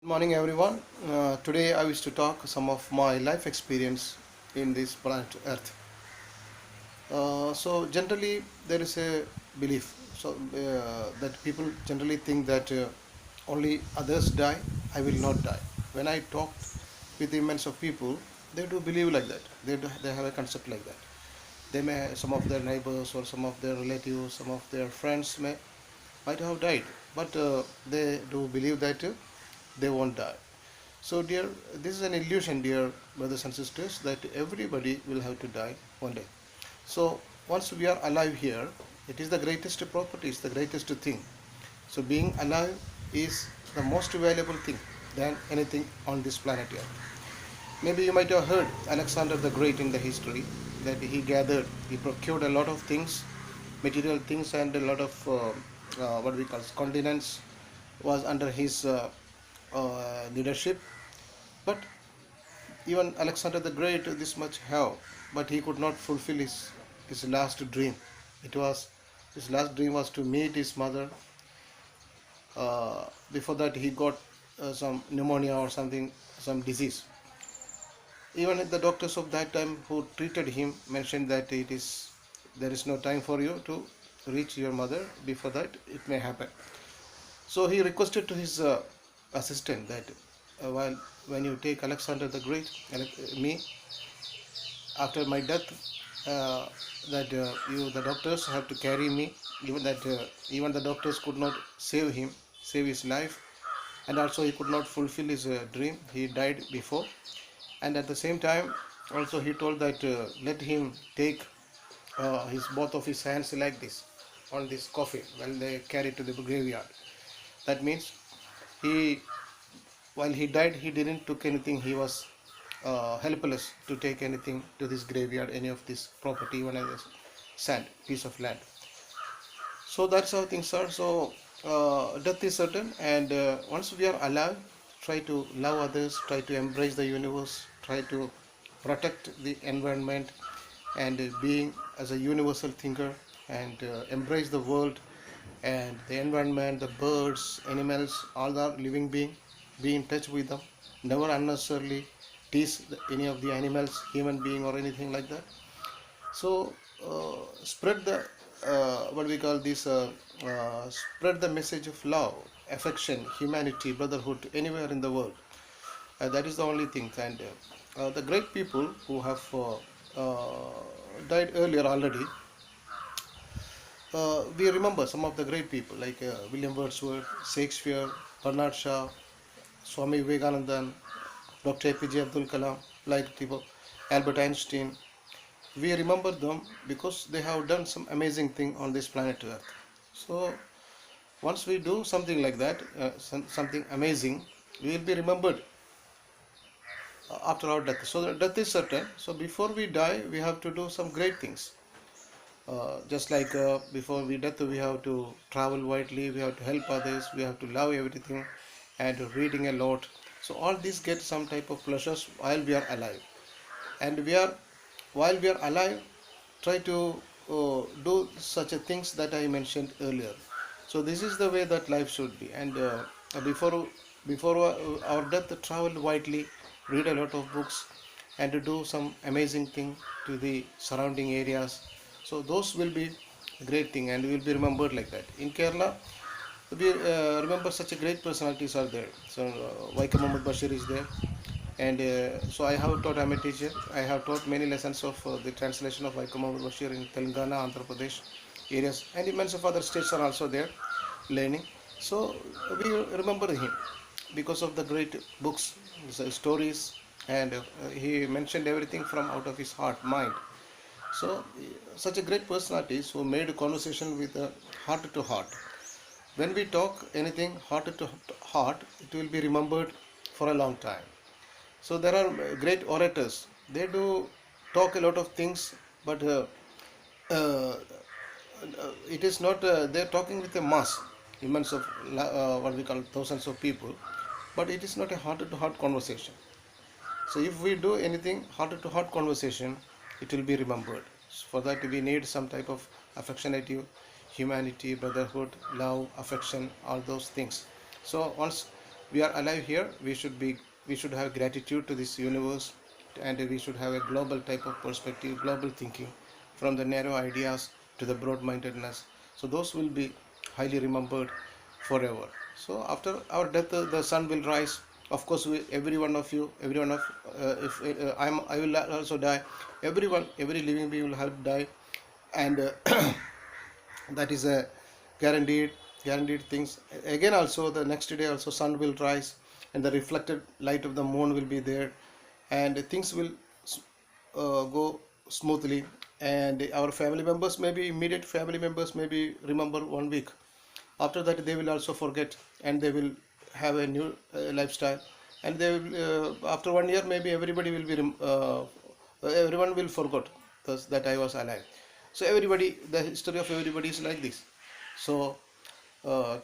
Morning, everyone. Today, I wish to talk some of my life experience in this planet Earth. Generally, there is a belief that people generally think that only others die. I will not die. When I talk with immense of people, they do believe like that. They have a concept like that. They may some of their neighbors or some of their relatives, some of their friends might have died, but they do believe that they won't die. So, dear, this is an illusion, dear brothers and sisters, that everybody will have to die one day. So, once we are alive here, it is the greatest property, it's the greatest thing. So, being alive is the most valuable thing than anything on this planet Earth. Maybe you might have heard Alexander the Great in the history that he procured a lot of things, material things, and a lot of what we call continents was under his leadership. But even Alexander the Great this much have, but he could not fulfill his last dream. It was his last dream was to meet his mother. Before that, he got some pneumonia or something, some disease. Even the doctors of that time who treated him mentioned that there is no time for you to reach your mother. Before that, it may happen. So he requested to his assistant that while when you take Alexander the Great, me after my death, uh, that the doctors have to carry me. Even the doctors could not save his life, and also he could not fulfill his dream. He died before, and at the same time, also he told that let him take his both of his hands like this on this coffin when they carry to the graveyard. That means he while he died, he didn't took anything. He was helpless to take anything to this graveyard, any of this property, even as a sand piece of land. So that's how things are. So death is certain, and once we are alive, try to love others, try to embrace the universe, try to protect the environment, and being as a universal thinker, and embrace the world and the environment, the birds, animals, all the living being, be in touch with them, never unnecessarily tease any of the animals, human being, or anything like that. So spread the what we call this spread the message of love, affection, humanity, brotherhood anywhere in the world. That is the only thing. And the great people who have died earlier already, we remember some of the great people like William Wordsworth, Shakespeare, Bernard Shaw, Swami Vivekanandan, Dr. APJ Abdul Kalam, like people, Albert Einstein. We remember them because they have done some amazing thing on this planet Earth. So once we do something like that, something amazing, we will be remembered after our death. So the death is certain. So before we die, we have to do some great things. Just like before we death, we have to travel widely, we have to help others, we have to love everything, and reading a lot. So all these get some type of pleasures while we are alive, and while we are alive, try to do such a things that I mentioned earlier. So this is the way that life should be. And before our death, travel widely, read a lot of books, and to do some amazing thing to the surrounding areas. So those will be great thing, and will be remembered like that. In Kerala, we remember such a great personalities are there. So Vaikom Muhammad Bashir is there, and so I have taught. I'm a teacher. I have taught many lessons of the translation of Vaikom Muhammad Bashir in Telangana, Andhra Pradesh areas, and immense of other states are also there learning. So we remember him because of the great books, stories, and he mentioned everything from out of his heart, mind. So such a great personalities who made a conversation with heart to heart. When we talk anything heart to heart, it will be remembered for a long time. So there are great orators. They do talk a lot of things, but uh, it is not. They are talking with a mass, immense of what we call thousands of people, but it is not a heart-to-heart conversation. So if we do anything heart-to-heart conversation, it will be remembered. For that we need some type of affectionate humanity, brotherhood, love, affection, all those things. So once we are alive here, we should have gratitude to this universe, and we should have a global type of perspective, global thinking, from the narrow ideas to the broad-mindedness. So those will be highly remembered forever. So after our death, the sun will rise. Of course, every one of you, every one of if I will also die. Everyone, every living being will have die, and that is a guaranteed things. Again, also the next day, also sun will rise, and the reflected light of the moon will be there, and things will go smoothly. And our family members, maybe immediate family members, maybe remember 1 week. After that, they will also forget, and they will have a new lifestyle. And they will, after 1 year, maybe everybody will be everyone will forget that I was alive. So everybody, the history of everybody is like this. So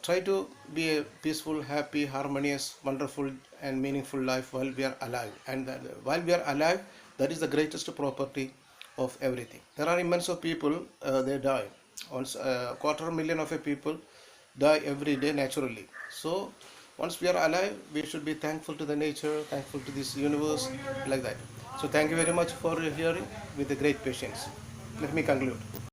try to be a peaceful, happy, harmonious, wonderful, and meaningful life while we are alive. And while we are alive, that is the greatest property of everything. There are immense of people, they die. Once a quarter million of a people die every day naturally. So once we are alive, we should be thankful to the nature, thankful to this universe, like that. So thank you very much for hearing with a great patience. Let me conclude.